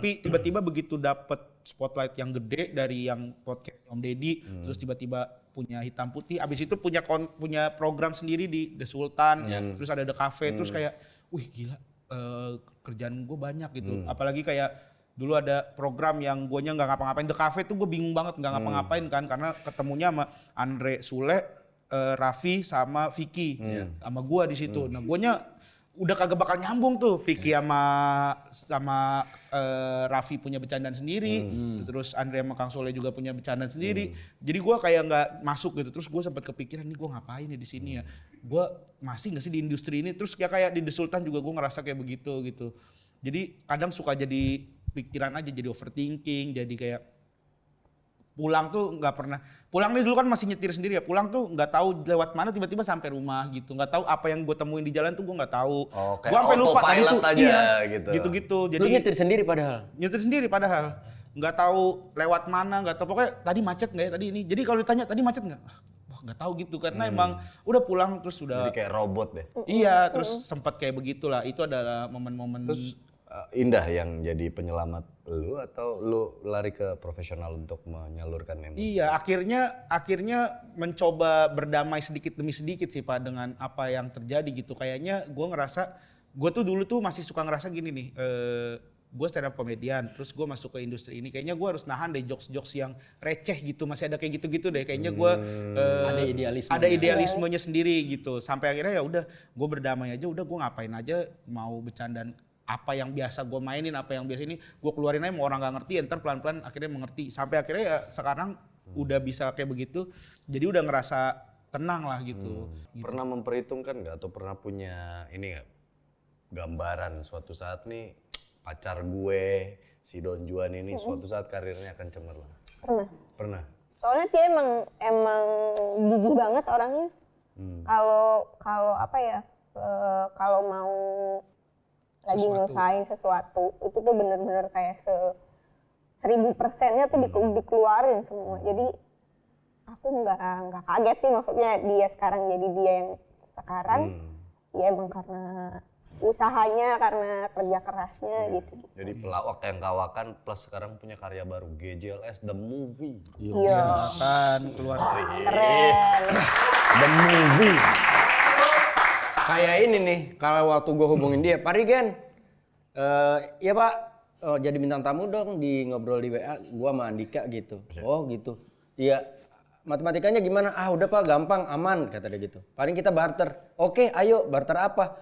Tapi tiba-tiba begitu dapet spotlight yang gede dari yang podcast Om Deddy, terus tiba-tiba punya Hitam Putih, abis itu punya program sendiri di The Sultan, terus ada The Cafe, terus kayak, wih gila, kerjaan gue banyak gitu. Apalagi kayak dulu ada program yang guanya nggak ngapa-ngapain, The Cafe tuh gue bingung banget nggak ngapa-ngapain kan, karena ketemunya sama Andre Sule, Raffi sama Vicky, sama gua di situ. Nah guanya udah kagak bakal nyambung tuh, Vicky sama Raffi punya bercandaan sendiri, terus Andre sama Kang Soleh juga punya bercandaan sendiri. Jadi gua kayak nggak masuk gitu. Terus gua sempat kepikiran nih gua ngapain ya di sini ya. Gua masih nggak sih di industri ini? Terus kayak di The Sultan juga gua ngerasa kayak begitu gitu. Jadi kadang suka jadi pikiran aja, jadi overthinking, jadi kayak pulang tuh nggak pernah. Pulang nih dulu kan masih nyetir sendiri ya. Pulang tuh nggak tahu lewat mana, tiba-tiba sampai rumah gitu. Nggak tahu apa yang gue temuin di jalan tuh gue nggak tahu. Oh, kayak Gue sampai lupa tadi autopilot tuh. aja Iya, gitu. Gitu-gitu. Jadi Lu nyetir sendiri padahal. nyetir sendiri padahal nggak tahu lewat mana, nggak tahu pokoknya tadi macet nggak ya tadi ini. Jadi kalau ditanya tadi macet nggak? Wah nggak tahu gitu karena emang udah pulang terus udah. Jadi kayak robot deh. Iya, terus sempat kayak begitulah. Itu adalah momen-momen. Terus Indah yang jadi penyelamat lu atau lu lari ke profesional untuk menyalurkan emosi? Iya, akhirnya mencoba berdamai sedikit demi sedikit sih Pak dengan apa yang terjadi gitu. Kayaknya gue ngerasa, gue tuh dulu tuh masih suka ngerasa gini nih, gue stand up komedian, terus gue masuk ke industri ini, kayaknya gue harus nahan deh jokes-jokes yang receh gitu, masih ada kayak gitu-gitu deh. Kayaknya gue ada idealismenya sendiri gitu. Sampai akhirnya ya udah, gue berdamai aja, udah gue ngapain aja, mau bercandaan apa yang biasa gue mainin, apa yang biasa ini gue keluarin aja, mau orang nggak ngerti, ntar pelan-pelan akhirnya mengerti. Sampai akhirnya ya sekarang udah bisa kayak begitu, jadi udah ngerasa tenang lah gitu. Pernah memperhitungkan nggak atau pernah punya ini nggak gambaran suatu saat nih pacar gue si Don Juan ini suatu saat karirnya akan cemerlang? Pernah. Soalnya dia emang gigih banget orangnya. Kalau apa ya, kalau mau lagi ngusahain sesuatu itu tuh bener-bener kayak 1000%-nya tuh dikeluarin semua. Jadi aku nggak kaget sih, maksudnya dia sekarang jadi dia yang sekarang ya emang karena usahanya, karena kerja kerasnya gitu. Jadi pelawak yang kawakan plus sekarang punya karya baru, GJLS The Movie. Iya. Kan keluar Keren. The Movie. Kayak ini nih, kalau waktu gue hubungin dia, Pak Rigen, ya Pak, jadi bintang tamu dong di ngobrol di WA, gue sama Andika gitu. Oh gitu, iya. Matematikanya gimana? Ah udah Pak, gampang, aman, kata dia gitu. Paling kita barter. Oke, ayo barter apa?